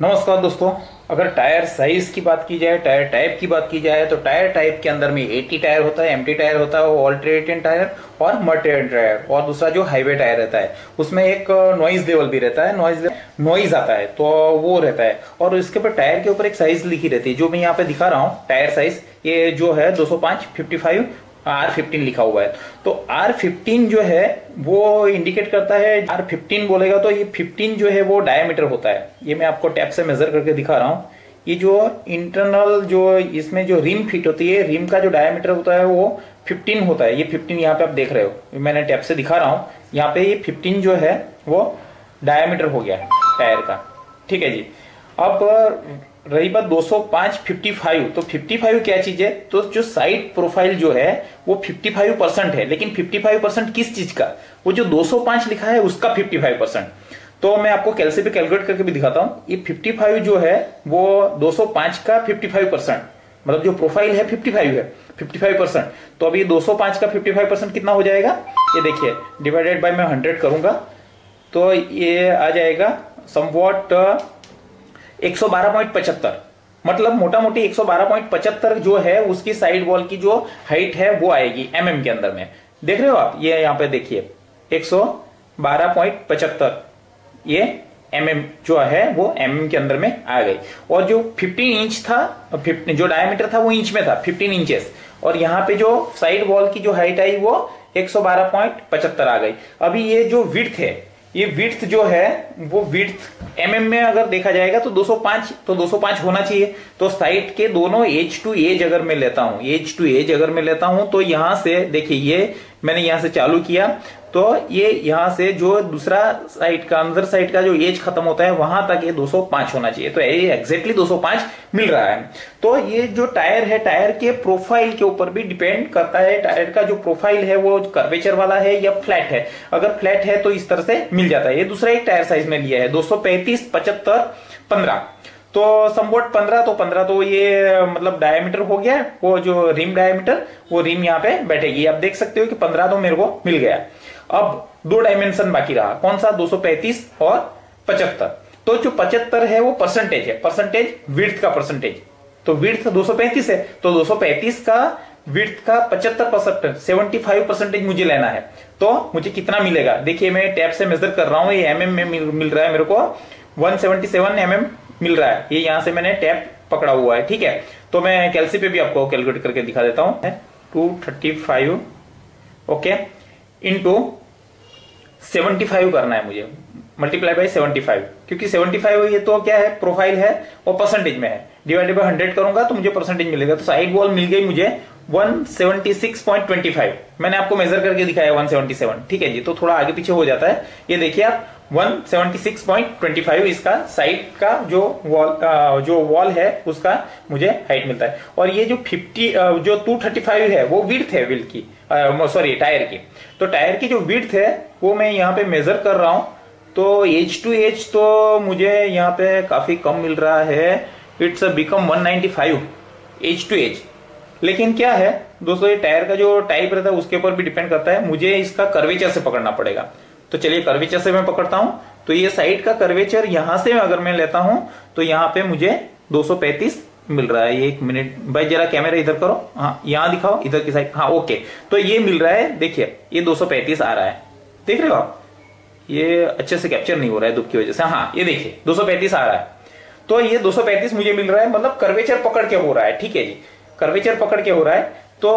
नमस्कार दोस्तों। अगर टायर साइज की बात की जाए, टायर टाइप की बात की जाए, तो टायर टाइप के अंदर में 80 टायर होता है, एम्प्टी टायर होता है, ऑल्टरनेटिंग टायर और मड टायर, और दूसरा जो हाईवे टायर रहता है उसमें एक नॉइज लेवल भी रहता है, नॉइज आता है तो वो रहता है। और इसके ऊपर टायर के ऊपर एक साइज लिखी रहती है जो मैं यहाँ पे दिखा रहा हूँ। टायर साइज ये जो है 205 55 R15 लिखा हुआ है। तो R15 जो है वो इंडिकेट करता है, R15 बोलेगा तो ये 15 जो है वो डायमीटर होता है। ये मैं आपको टैप से मेजर करके दिखा रहा हूँ। ये जो इंटरनल जो इसमें जो रिम फिट होती है, रिम का जो डायमीटर होता है वो 15 होता है। ये 15 यहाँ पे आप देख रहे हो, मैंने टैप से दिखा रहा हूँ। यहाँ पे ये 15 जो है वो डायमीटर हो गया है टायर का। ठीक है जी। अब रही बात 205 55, तो 55 क्या चीज है? तो जो साइड प्रोफाइल जो है वो 55% है, लेकिन 55% किस चीज का? वो जो 205 लिखा है उसका 55%। तो मैं आपको कैलसी पे कैलकुलेट करके भी दिखाता हूं। ये 55 जो है वो 205 का 55%, मतलब जो प्रोफाइल है 55 है, 55%। तो अभी 205 का 55% कितना हो जाएगा? ये देखिए, डिवाइडेड बाय मैं 100 करूंगा तो ये आ जाएगा समवॉट 112.75। मतलब मोटा मोटी 112.75 जो है उसकी साइड वॉल की जो हाइट है वो आएगी एमएम के अंदर में। देख रहे हो आप? ये यहाँ पे देखिए 112.75 ये एमएम जो है वो एमएम के अंदर में आ गई। और जो 15 इंच था, जो डायमीटर था वो इंच में था, 15 इंचेस। और यहाँ पे जो साइड वॉल की जो हाइट आई वो 112.75 आ गई। अभी ये जो विड्थ है, ये विड्थ जो है वो विड्थ एमएम में अगर देखा जाएगा तो 205, तो 205 होना चाहिए। तो साइड के दोनों एज टू एज अगर मैं लेता हूं, एज टू एज अगर मैं लेता हूं तो यहां से देखिए, ये मैंने यहां से चालू किया तो ये यहां से जो दूसरा साइड का, अंदर साइड का जो एज खत्म होता है वहां तक ये 205 होना चाहिए। तो ये एग्जैक्टली 205 मिल रहा है। तो ये जो टायर है, टायर के प्रोफाइल के ऊपर भी डिपेंड करता है। टायर का जो प्रोफाइल है वो कर्वेचर वाला है या फ्लैट है। अगर फ्लैट है तो इस तरह से मिल जाता है। ये दूसरा एक टायर साइज में लिया है 235 75 15। तो समवॉट 15, तो 15 तो ये मतलब डायमीटर हो गया। वो जो रिम डायमीटर, वो रिम यहाँ पे बैठेगी। आप देख सकते हो कि 15 तो मेरे को मिल गया। अब दो डायमेंशन बाकी रहा, कौन सा? 235 और 75। तो जो 75 है वो परसेंटेज है, परसेंटेज विड्थ का परसेंटेज। तो विड्थ 235 है, तो 235 का विड्थ का 75%, 75% मुझे लेना है। तो मुझे कितना मिलेगा? देखिए मैं टैप से मेजर कर रहा हूं। ये एमएम में मिल रहा है मेरे को 177 एमएम मिल रहा है। ये यहां से मैंने टैप पकड़ा हुआ है। ठीक है, तो मैं कैलसी पे भी आपको कैलकुलेट करके दिखा देता हूं। 235 ओके इंटू 75 करना है मुझे, मल्टीप्लाई बाय 75, क्योंकि 75 ये तो क्या है, प्रोफाइल है, वो परसेंटेज में है। डिवाइडेड बाय 100 करूंगा तो मुझे परसेंटेज मिलेगा। तो साइड वॉल मिल गई मुझे 176.25। मैंने आपको मेजर करके दिखाया 177। ठीक है जी। तो थोड़ा आगे पीछे हो जाता है, ये देखिए आप 176.25 इसका साइड का जो वॉल है उसका मुझे हाइट मिलता है। और ये जो 235 है वो विड्थ है व्हील की, सॉरी टायर की। तो टायर की जो विड्थ है वो मैं यहाँ पे मेजर कर रहा हूं। तो एज टू एज तो मुझे यहाँ पे काफी कम मिल रहा है। It's become 195 edge to edge. लेकिन क्या है दोस्तों, ये टायर का जो टाइप रहता है उसके ऊपर भी डिपेंड करता है। मुझे इसका कर्वेचर से पकड़ना पड़ेगा। तो चलिए कर्वेचर से मैं पकड़ता हूं। तो ये साइड का कर्वेचर यहां से अगर मैं लेता हूं तो यहाँ पे मुझे 235 मिल रहा है। ये 1 मिनट भाई, जरा कैमरा इधर करो, हाँ यहाँ दिखाओ, इधर की साइड, हाँ ओके। तो ये मिल रहा है, देखिए ये 235 आ रहा है। देख रहे हो आप? ये अच्छे से कैप्चर नहीं हो रहा है धूप की वजह से। हाँ ये देखिए 235 आ रहा है। तो ये 235 मुझे मिल रहा है, मतलब कर्वेचर पकड़ के हो रहा है। ठीक है जी, कर्वेचर पकड़ के हो रहा है। तो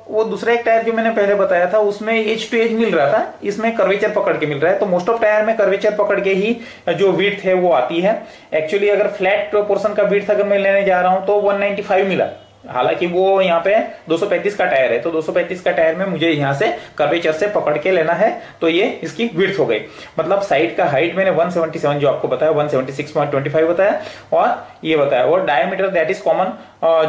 वो दूसरा एक टायर जो मैंने पहले बताया था उसमें एज टू एज मिल रहा था, इसमें कर्वेचर पकड़ के मिल रहा है। तो मोस्ट ऑफ टायर में कर्वेचर पकड़ के ही जो विड्थ है वो आती है। एक्चुअली अगर फ्लैट पोर्शन का विड्थ अगर मैं लेने जा रहा हूं तो 195 मिला। हालांकि वो यहाँ पे 235 का टायर है, तो 235 का टायर में मुझे यहाँ से कर्वेचर से पकड़ के लेना है। तो ये इसकी विड्थ हो गई। मतलब साइड का हाइट मैंने 177 जो आपको बताया, 176.25 बताया, और ये बताया। और डायमीटर दैट इज कॉमन,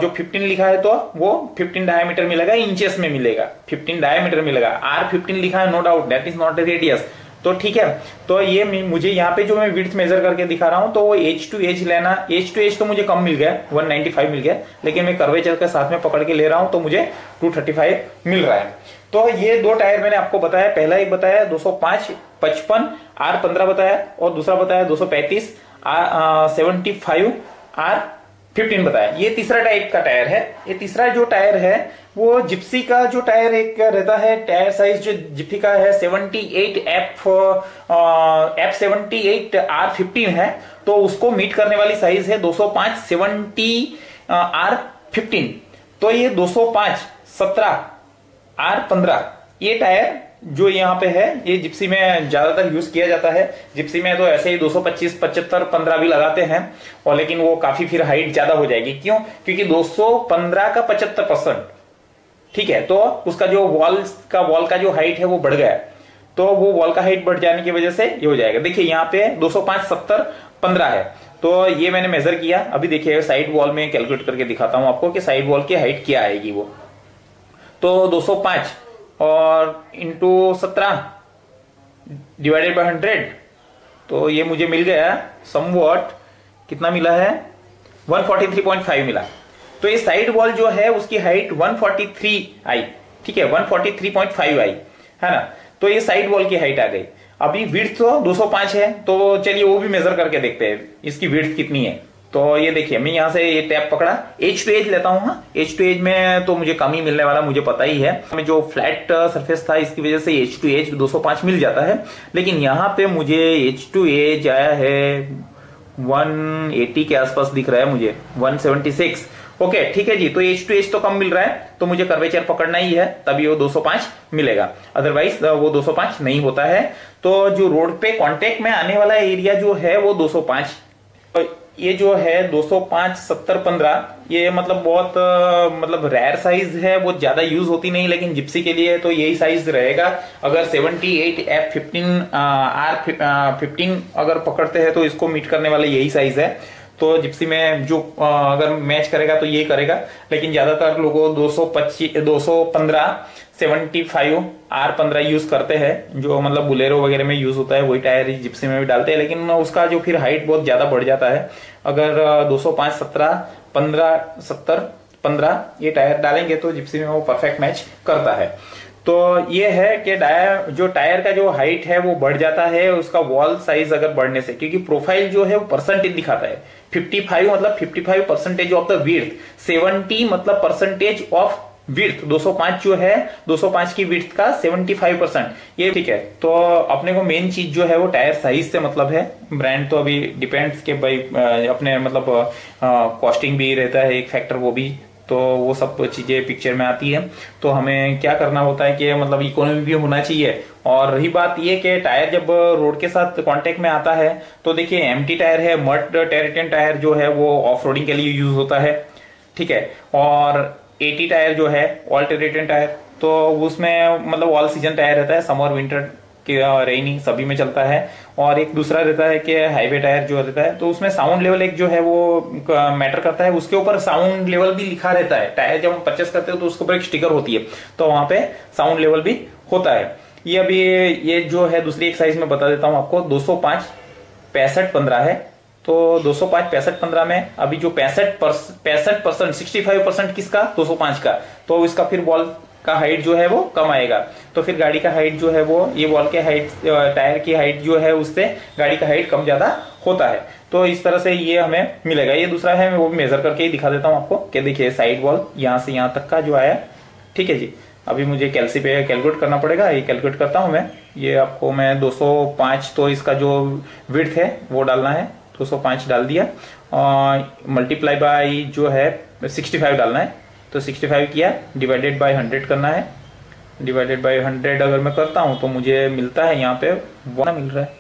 जो 15 लिखा है तो वो 15 डायमीटर मिलेगा, इंचेस में मिलेगा, 15 डायमीटर मिलेगा। R15 लिखा है, no doubt that is not a radius. तो ठीक है, तो ये मुझे यहाँ पे जो मैं विड्थ मेजर करके दिखा रहा हूं तो वो एज टू एज लेना। एज टू एज तो मुझे कम मिल गया, 195 मिल गया, लेकिन मैं कर्वेचर के साथ में पकड़ के ले रहा हूं तो मुझे 235 मिल रहा है। तो ये दो टायर मैंने आपको बताया। पहला एक बताया 205 55 R15 बताया, और दूसरा बताया 235 75R15 बताया। ये तीसरा टाइप का टायर है। ये तीसरा जो टायर है वो जिप्सी का जो टायर एक रहता है, टायर साइज जो जिप्सी का है 78F78R15 है, तो उसको मीट करने वाली साइज है 205 70R15। तो ये 205 17R15 ये टायर जो यहाँ पे है, ये जिप्सी में ज्यादातर यूज किया जाता है। जिप्सी में तो ऐसे ही 225 75 15 भी लगाते हैं, और लेकिन वो काफी फिर हाइट ज्यादा हो जाएगी। क्यों? क्योंकि 215 का 75%, ठीक है, तो उसका जो वॉल का जो हाइट है वो बढ़ गया, तो वो वॉल का हाइट बढ़ जाने की वजह से ये हो जाएगा। देखिए यहाँ पे 205 70 15 है, तो ये मैंने मेजर किया। अभी देखिए साइड वॉल में कैलकुलेट करके दिखाता हूं आपको कि साइड वॉल की हाइट क्या आएगी। वो तो 205 और इंटू 17 डिवाइडेड बाय 100, तो ये मुझे मिल गया समवॉट, कितना मिला है 143.5 मिला। तो ये साइड वॉल जो है उसकी हाइट 143 आई, ठीक है, 143.5 आई, है ना। तो ये साइड वॉल की हाइट आ गई। अभी विड्थ तो 205 है, तो चलिए वो भी मेजर करके देखते हैं इसकी विड्थ कितनी है। तो ये देखिए मैं यहां से ये टैप पकड़ा, एज टू एज लेता हूं। एज टू एज में तो मुझे कम ही मिलने वाला, मुझे पता ही है। हमें जो फ्लैट सरफेस था इसकी वजह से एज टू एज 205 मिल जाता है, लेकिन यहाँ पे मुझे एज टू एज आया है 180 के आसपास दिख रहा है मुझे, 176। ओके ठीक है जी, तो एज टू एज तो कम मिल रहा है, तो मुझे कर्वेचर पकड़ना ही है, तभी वो 205 मिलेगा, अदरवाइज वो 205 नहीं होता है। तो जो रोड पे कांटेक्ट में आने वाला एरिया जो है वो 205, ये जो है 205 70 15, ये मतलब बहुत मतलब रेयर साइज है, बहुत ज्यादा यूज होती नहीं, लेकिन जिप्सी के लिए तो यही साइज रहेगा। अगर 78F15R15 अगर पकड़ते हैं तो इसको मीट करने वाला यही साइज है। तो जिप्सी में जो अगर मैच करेगा तो ये करेगा, लेकिन ज्यादातर लोगों 215 75R15 यूज करते हैं, जो मतलब बुलेरो वगैरह में यूज होता है, वही टायर जिप्सी में भी डालते हैं, लेकिन उसका जो फिर हाइट बहुत ज्यादा बढ़ जाता है। अगर 205 17 15 70 15 ये टायर डालेंगे तो जिप्सी में वो परफेक्ट मैच करता है। तो ये है कि टायर का जो हाइट है वो बढ़ जाता है उसका वॉल साइज अगर बढ़ने से, क्योंकि प्रोफाइल जो है वो परसेंटेज दिखाता है। 55 मतलब 55% ऑफ द विड्थ, 70 मतलब परसेंटेज ऑफ विड्थ, 205 जो है 205 की विड्थ का 75% ये, ठीक है। तो अपने को मेन चीज जो है वो टायर साइज से मतलब है। ब्रांड तो अभी डिपेंड्स के भाई अपने मतलब कॉस्टिंग भी रहता है एक फैक्टर, वो भी तो वो सब चीजें पिक्चर में आती है। तो हमें क्या करना होता है कि मतलब इकोनॉमी भी होना चाहिए। और रही बात ये कि टायर जब रोड के साथ कांटेक्ट में आता है तो देखिए एम्प्टी टायर है, मड टेरिटन टायर जो है वो ऑफ रोडिंग के लिए यूज होता है, ठीक है। और 80 टायर जो है ऑल टेरिटन टायर, तो उसमें मतलब ऑल सीजन टायर रहता है, समर विंटर रेनी सभी में चलता है। और एक दूसरा रहता है कि हाईवे टायर जो रहता है, तो उसमें साउंड लेवल एक जो है वो मैटर करता है, उसके ऊपर साउंड लेवल भी लिखा रहता है। टायर जब हम परचेस करते हो तो उसके ऊपर एक स्टिकर होती है, तो वहां पे साउंड लेवल भी होता है। ये अभी ये जो है दूसरी एक साइज में बता देता हूं आपको, 205 65 15 है। तो 205 65 15 में अभी जो 65% 65% किसका 205 का, तो इसका फिर वॉल का हाइट जो है वो कम आएगा। तो फिर गाड़ी का हाइट जो है वो ये वॉल के हाइट टायर की हाइट जो है उससे गाड़ी का हाइट कम ज्यादा होता है। तो इस तरह से ये हमें मिलेगा। ये दूसरा है, मैं वो भी मेजर करके ही दिखा देता हूं आपको कि देखिए साइड वॉल यहाँ से यहाँ तक का जो आया, ठीक है जी। अभी मुझे कैलसी पे कैलकुलेट करना पड़ेगा, ये कैलकुलेट करता हूं मैं। ये आपको मैं 205, तो इसका जो विड्थ है वो डालना है, 205 डाल दिया और मल्टीप्लाई बाय जो है 65 डालना है, तो 65 किया, डिवाइडेड बाय 100 करना है। डिवाइडेड बाय 100 अगर मैं करता हूं तो मुझे मिलता है यहाँ पे वो मिल रहा है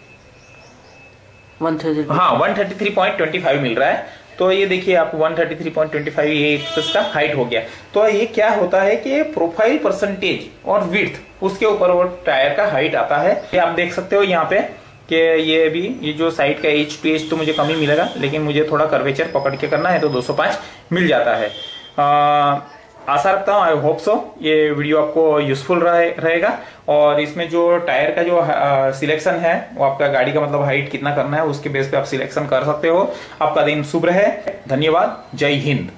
133, हाँ 133.25 मिल रहा है। तो ये देखिए आप 133.25 ये इसका हाइट हो गया। तो ये क्या होता है कि प्रोफाइल परसेंटेज और विड्थ उसके ऊपर वो टायर का हाइट आता है। ये आप देख सकते हो यहाँ पे कि ये भी ये जो साइड का एज टू एज तो मुझे कम ही मिलेगा, लेकिन मुझे थोड़ा कर्वेचर पकड़ के करना है तो 205 मिल जाता है। आशा रखता हूँ, आई होप सो ये वीडियो आपको यूजफुल रहेगा। और इसमें जो टायर का जो सिलेक्शन है वो आपका गाड़ी का मतलब हाइट कितना करना है उसके बेस पे आप सिलेक्शन कर सकते हो। आपका दिन शुभ रहे, धन्यवाद, जय हिंद।